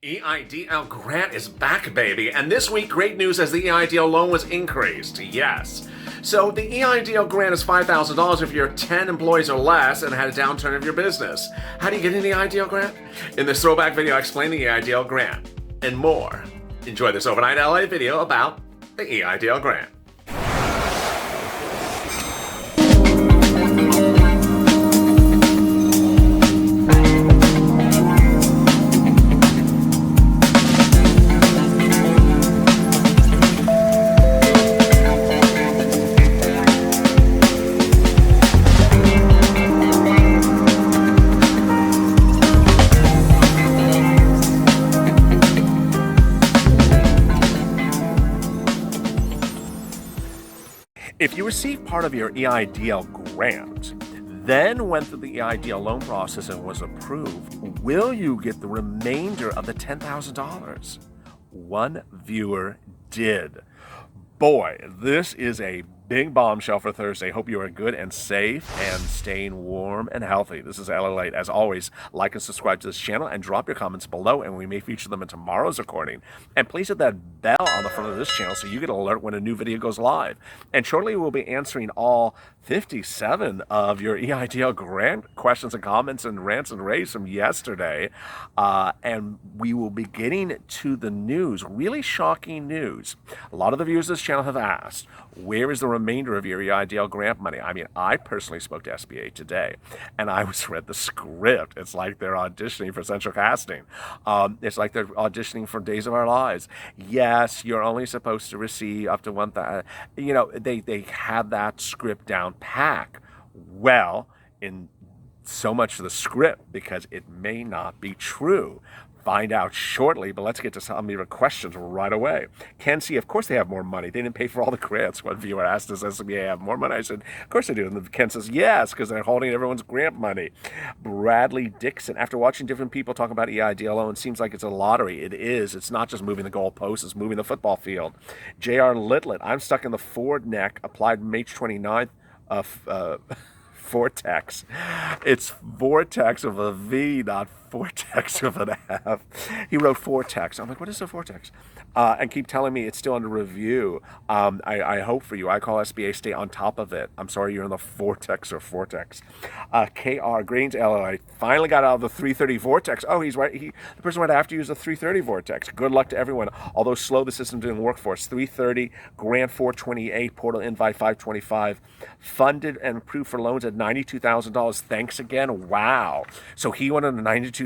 EIDL grant is back, baby, and this week, great news as the EIDL loan was increased. Yes. So the EIDL grant is $5,000 if you're 10 employees or less and had a downturn of your business. How do you get an EIDL grant? In this throwback video, I explain the EIDL grant and more. Enjoy this overnight LA video about the EIDL grant. If you receive part of your EIDL grant, then went through the EIDL loan process and was approved, will you get the remainder of the $10,000? One viewer did. Boy, this is a big bombshell for Thursday. Hope you are good and safe and staying warm and healthy. This is LALATE. As always, like and subscribe to this channel and drop your comments below, and we may feature them in tomorrow's recording. And please hit that bell on the front of this channel so you get an alert when a new video goes live. And shortly we'll be answering all 57 of your EIDL grant questions and comments and rants and raves from yesterday. And we will be getting to the news, really shocking news. A lot of the viewers of this channel have asked, where is the remainder of your EIDL grant money? I mean, I personally spoke to SBA today, and I was read the script. It's like they're auditioning for Central Casting. It's like they're auditioning for Days of Our Lives. Yes, you're only supposed to receive up to 1,000. You know, they have that script down pack. Well, in so much for the script, because it may not be true. Find out shortly, but let's get to some of your questions right away. Ken C, of course they have more money. They didn't pay for all the grants. One viewer asked, does SBA have more money? I said, of course they do. And Ken says, yes, because they're holding everyone's grant money. Bradley Dixon, after watching different people talk about EIDL loan, it seems like it's a lottery. It is. It's not just moving the goalposts, it's moving the football field. J.R. Litlet, I'm stuck in the Ford neck, applied March 29th of Vortex. It's Vortex with a V, not Vortex with an F. He wrote Vortex. I'm like, what is a Vortex? And keep telling me it's still under review. I hope for you. I call SBA, stay on top of it. I'm sorry you're in the Vortex or Vortex. KR Greens LLA finally got out of the 330 Vortex. Oh, he's right. The person might have to use the 330 Vortex. Good luck to everyone. Although slow, the system didn't work for us. 330, grant 428, portal invite 525. Funded and approved for loans at $92,000. Thanks again. Wow. So he wanted a $92,000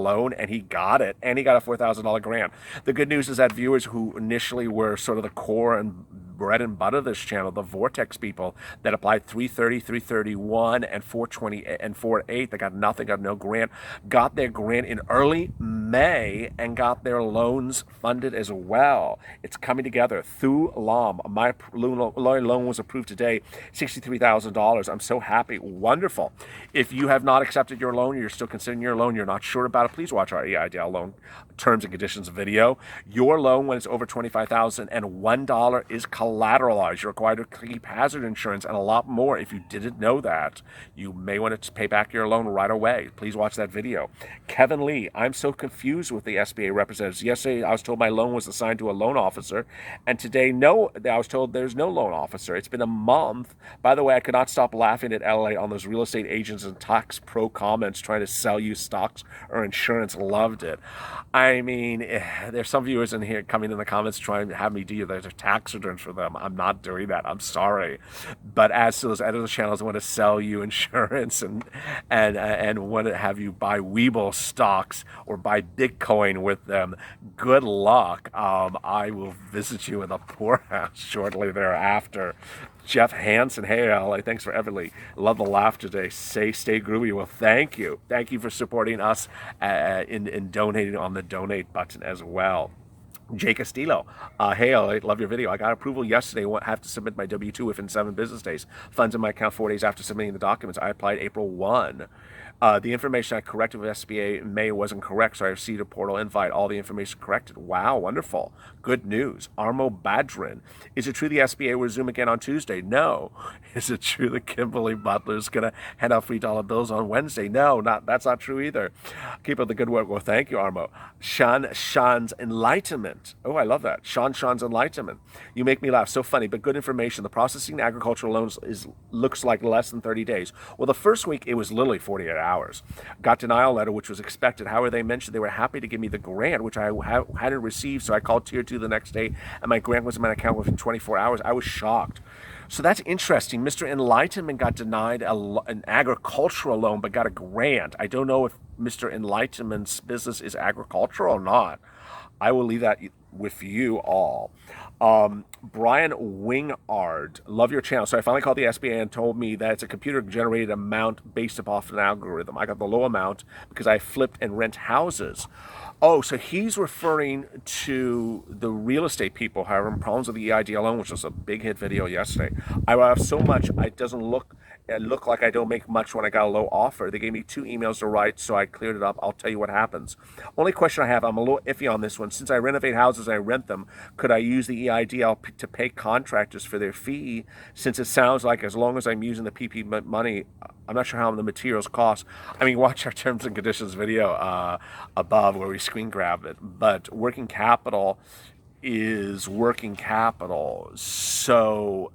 loan and he got it, and he got a $4,000 grant. The good news is that viewers who initially were sort of the core and bread and butter of this channel, the Vortex people that applied 330, 331, and 420 and 48, they got nothing, got no grant, got their grant in early May and got their loans funded as well. It's coming together. Thu Lam, my loan was approved today, $63,000. I'm so happy. Wonderful. If you have not accepted your loan, you're still considering your loan, you're not sure about it, please watch our EIDL loan terms and conditions video. Your loan, when it's over $25,000 and $1 is collateralized, you're required to keep hazard insurance and a lot more. If you didn't know that, you may want to pay back your loan right away. Please watch that video. Kevin Lee, I'm so confused with the SBA representatives. Yesterday, I was told my loan was assigned to a loan officer, and today, no, I was told there's no loan officer. It's been a month. By the way, I could not stop laughing at LA on those real estate agents and tax pro comments trying to sell you stocks or insurance. Loved it. I mean, there's some viewers in here coming in the comments trying to have me do their tax returns for them. I'm not doing that. I'm sorry. But as to those other channels want to sell you insurance and want to have you buy Webull stocks or buy Bitcoin with them, good luck. I will visit you in the poorhouse shortly thereafter. Jeff Hansen, hey LA, thanks for Everly. Love the laugh today. Stay groovy. Well, thank you. Thank you for supporting us in donating on the donate button as well. Jay Castillo, hey, I love your video. I got approval yesterday. Have to submit my W-2 within 7 business days. Funds in my account 4 days after submitting the documents. I applied April 1. The information I corrected with SBA in May wasn't correct, so I received a portal invite. All the information corrected. Wow, wonderful. Good news. Armo Badrin. Is it true the SBA will resume again on Tuesday? No. Is it true that Kimberly Butler is going to hand out free dollar bills on Wednesday? No, that's not true either. Keep up the good work. Well, thank you, Armo. Sean's Enlightenment. Oh, I love that. Sean's Enlightenment. You make me laugh. So funny, but good information. The processing agricultural loans looks like less than 30 days. Well, the first week, it was literally 48 hours. Got denial letter, which was expected. However, they mentioned they were happy to give me the grant, which I hadn't received, so I called Tier 2 the next day, and my grant was in my account within 24 hours. I was shocked. So that's interesting. Mr. Enlightenment got denied an agricultural loan, but got a grant. I don't know if Mr. Enlightenment's business is agricultural or not. I will leave that with you all. Brian Wingard, love your channel. So I finally called the SBA and told me that it's a computer-generated amount based upon an algorithm. I got the low amount because I flipped and rent houses. Oh, so he's referring to the real estate people having problems with the EIDL loan, which was a big hit video yesterday. I have so much, it doesn't look like I don't make much when I got a low offer. They gave me 2 emails to write, so I cleared it up. I'll tell you what happens. Only question I have, I'm a little iffy on this one. Since I renovate houses and I rent them, could I use the EIDL to pay contractors for their fee? Since it sounds like as long as I'm using the PP money, I'm not sure how the materials cost. I mean, watch our terms and conditions video above where we screen grab it. But working capital is working capital. So...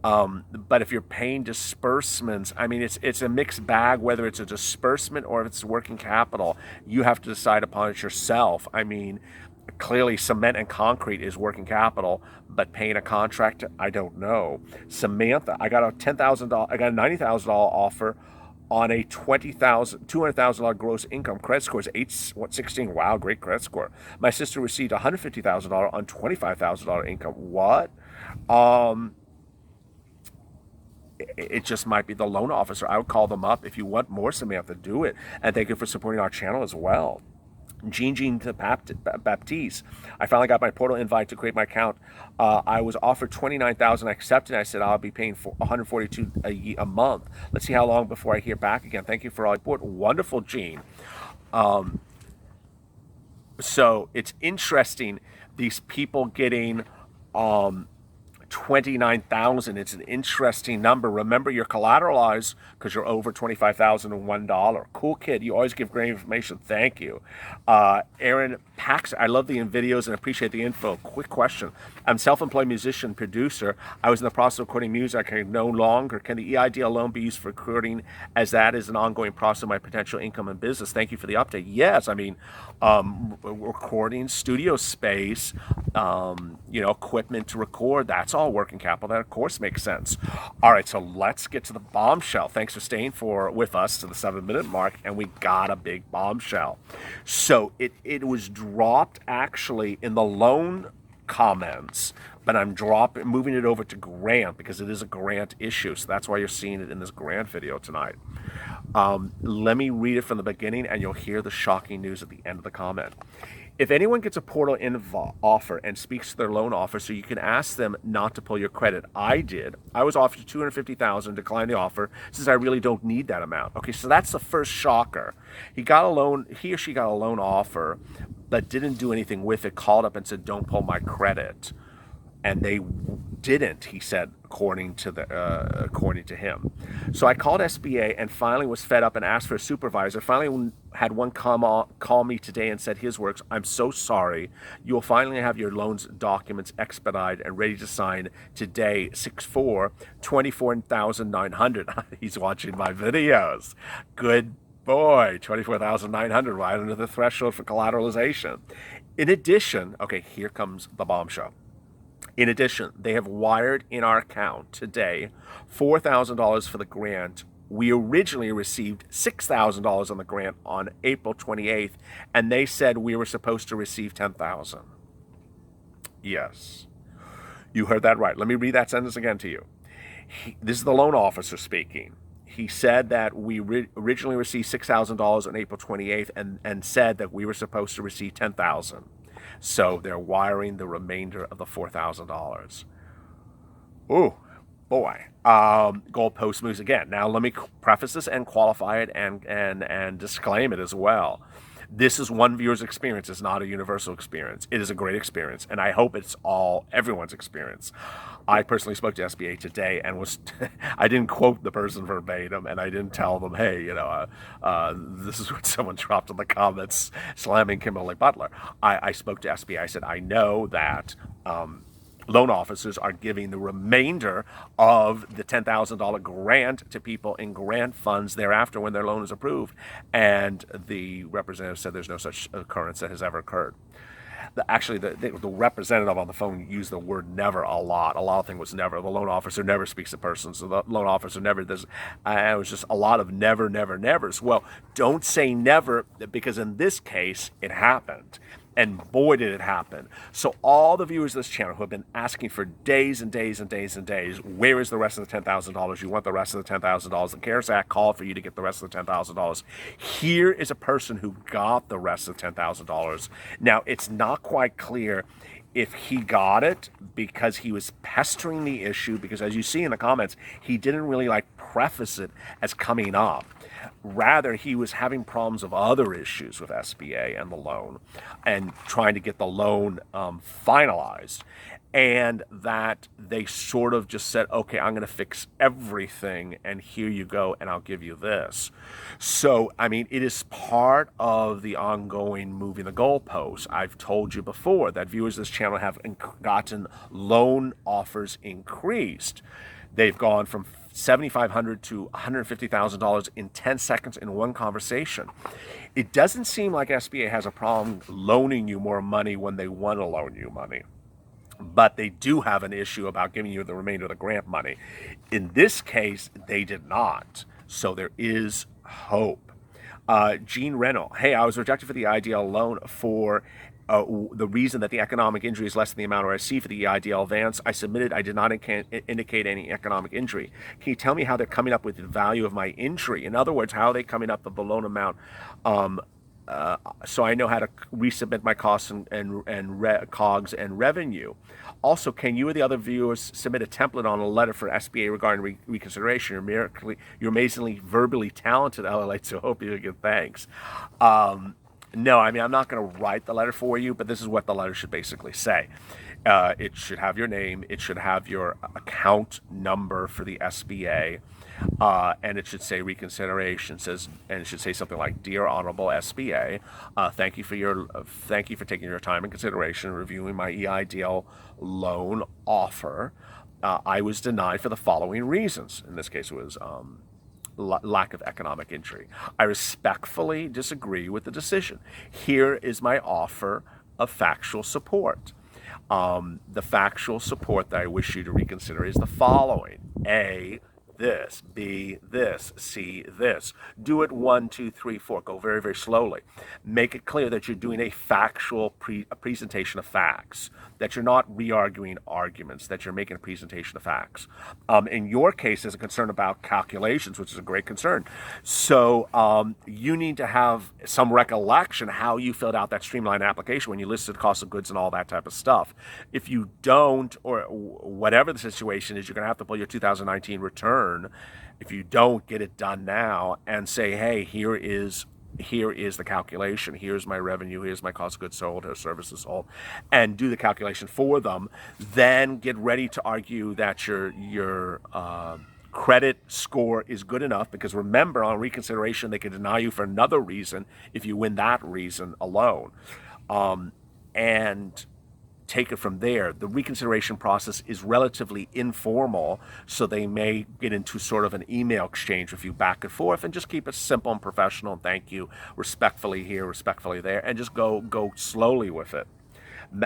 but if you're paying disbursements, I mean, it's a mixed bag, whether it's a disbursement or if it's working capital. You have to decide upon it yourself. I mean, clearly cement and concrete is working capital, but paying a contractor, I don't know. Samantha, I got a $90,000 offer on a $200,000 gross income. Credit score is 816. Wow, great credit score. My sister received $150,000 on $25,000 income. What? It just might be the loan officer. I would call them up. If you want more, Samantha, do it. And thank you for supporting our channel as well. Jean Baptiste. I finally got my portal invite to create my account. I was offered $29,000. I accepted. I said I'll be paying for $142 a month. Let's see how long before I hear back again. Thank you for all your support. Wonderful, Jean. So it's interesting. These people getting 29,000. It's an interesting number. Remember, you're collateralized because you're over $25,001. Cool kid. You always give great information. Thank you. Aaron Pax. I love the videos and appreciate the info. Quick question. I'm self-employed musician, producer. I was in the process of recording music. I no longer. Can the EIDL loan be used for recording, as that is an ongoing process of my potential income and business? Thank you for the update. Yes, I mean, recording, studio space, equipment to record. That's all working capital. That, of course, makes sense. All right, so let's get to the bombshell. Thanks for staying with us to the 7-minute mark, and we got a big bombshell. So it was dropped actually in the loan comments, but I'm moving it over to grant because it is a grant issue. So that's why you're seeing it in this grant video tonight. Let me read it from the beginning, and you'll hear the shocking news at the end of the comment. If anyone gets a portal offer and speaks to their loan officer, you can ask them not to pull your credit. I did. I was offered $250,000, declined the offer since I really don't need that amount. Okay, so that's the first shocker. He or she got a loan offer, but didn't do anything with it. Called up and said, "Don't pull my credit," and they didn't. He said, according to him. So I called SBA and finally was fed up and asked for a supervisor. Finally had one call me today and said his works. "I'm so sorry. You will finally have your loans documents expedited and ready to sign today, 6/4, $24,900. He's watching my videos. Good boy, $24,900, right under the threshold for collateralization. In addition, okay, here comes the bombshell. In addition, they have wired in our account today $4,000 for the grant. We originally received $6,000 on the grant on April 28th, and they said we were supposed to receive $10,000. Yes, you heard that right. Let me read that sentence again to you. This is the loan officer speaking. He said that we originally received $6,000 on April 28th and said that we were supposed to receive $10,000. So they're wiring the remainder of the $4,000. Ooh, boy, goalpost moves again. Now, let me preface this and qualify it and disclaim it as well. This is one viewer's experience. It's not a universal experience. It is a great experience, and I hope it's everyone's experience. I personally spoke to SBA today and I didn't quote the person verbatim, and I didn't tell them, hey, this is what someone dropped in the comments slamming Kimberly Butler. I spoke to SBA. I said, I know that loan officers are giving the remainder of the $10,000 grant to people in grant funds thereafter when their loan is approved. And the representative said there's no such occurrence that has ever occurred. The representative on the phone used the word never a lot. A lot of things was never. The loan officer never speaks to persons. So the loan officer never does. And it was just a lot of never, never, nevers. Well, don't say never, because in this case, it happened. And boy, did it happen. So all the viewers of this channel who have been asking for days and days and days and days, where is the rest of the $10,000? You want the rest of the $10,000. The CARES Act called for you to get the rest of the $10,000. Here is a person who got the rest of the $10,000. Now, it's not quite clear if he got it because he was pestering the issue, because as you see in the comments, he didn't really preface it as coming up. Rather, he was having problems of other issues with SBA and the loan and trying to get the loan finalized. And that they sort of just said, okay, I'm going to fix everything, and here you go, and I'll give you this. So, I mean, it is part of the ongoing moving the goalposts. I've told you before that viewers of this channel have gotten loan offers increased. They've gone from $7,500 to $150,000 in 10 seconds in one conversation. It doesn't seem like SBA has a problem loaning you more money when they want to loan you money. But they do have an issue about giving you the remainder of the grant money. In this case, they did not. So there is hope. Gene Reynolds, hey, I was rejected for the EIDL loan for the reason that the economic injury is less than the amount I received for the EIDL advance. I submitted, I did not indicate any economic injury. Can you tell me how they're coming up with the value of my injury? In other words, how are they coming up with the loan amount? So I know how to resubmit my costs and COGS and revenue. Also, can you or the other viewers submit a template on a letter for SBA regarding reconsideration? You're amazingly verbally talented, LALATE, so hope you get thanks. No, I mean, I'm not going to write the letter for you, but this is what the letter should basically say. It should have your name, it should have your account number for the SBA, and it should say reconsideration. And it should say something like, "Dear Honorable SBA, thank you for taking your time and consideration reviewing my EIDL loan offer. I was denied for the following reasons." In this case, it was lack of economic injury. I respectfully disagree with the decision. Here is my offer of factual support. The factual support that I wish you to reconsider is the following. A, this. B, this. C, this. Do it 1, 2, 3, 4. Go very, very slowly. Make it clear that you're doing a factual presentation of facts, that you're not re-arguing arguments, that you're making a presentation of facts. In your case, there's a concern about calculations, which is a great concern. So you need to have some recollection how you filled out that streamlined application when you listed cost of goods and all that type of stuff. If you don't, or whatever the situation is, you're going to have to pull your 2019 return. If you don't, get it done now and say, hey, here is the calculation. Here's my revenue. Here's my cost of goods sold, or services sold, and do the calculation for them. Then get ready to argue that your credit score is good enough, because remember, on reconsideration, they can deny you for another reason if you win that reason alone. And take it from there. The reconsideration process is relatively informal, so they may get into sort of an email exchange with you back and forth, and just keep it simple and professional. And thank you, respectfully here, respectfully there, and just go slowly with it.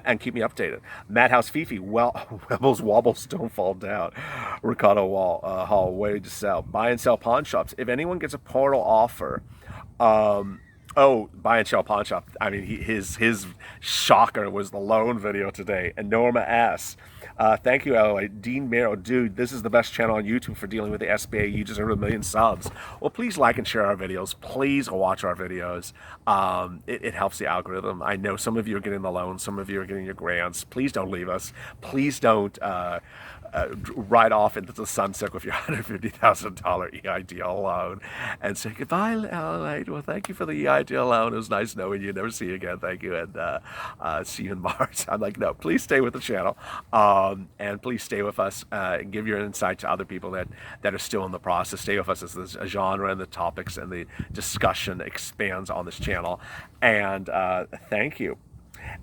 And keep me updated. Madhouse Fifi, well, Rebels wobbles don't fall down. Ricardo Hall, way to sell. Buy and sell pawn shops. If anyone gets a portal offer, buy and sell pawn shop. I mean, his shocker was the loan video today. And Norma S. Thank you, LALATE. Dean Merrill, dude, this is the best channel on YouTube for dealing with the SBA. You deserve 1 million subs. Well, please like and share our videos. Please watch our videos. It helps the algorithm. I know some of you are getting the loans, some of you are getting your grants. Please don't leave us. Please don't ride off into the sunset with your $150,000 EIDL loan and say goodbye, LALATE. Well, thank you for the EIDL loan. It was nice knowing you. Never see you again. Thank you, and see you in March. I'm like, no, please stay with the channel, and please stay with us and give your insight to other people that are still in the process. Stay with us as the genre and the topics and the discussion expands on this channel. And thank you.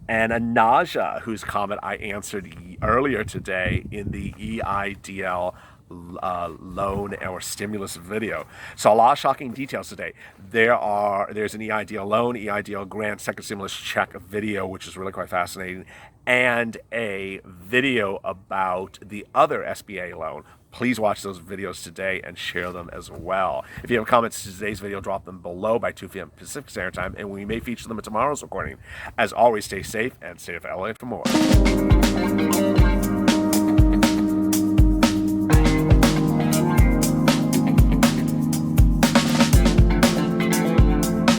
And Anaja, whose comment I answered earlier today in the EIDL loan or stimulus video. So a lot of shocking details today. There's an EIDL loan, EIDL grant, second stimulus check video, which is really quite fascinating, and a video about the other SBA loan. Please watch those videos today and share them as well. If you have comments to today's video, drop them below by 2 p.m. Pacific Standard Time, and we may feature them in tomorrow's recording. As always, stay safe and stay with LA for more.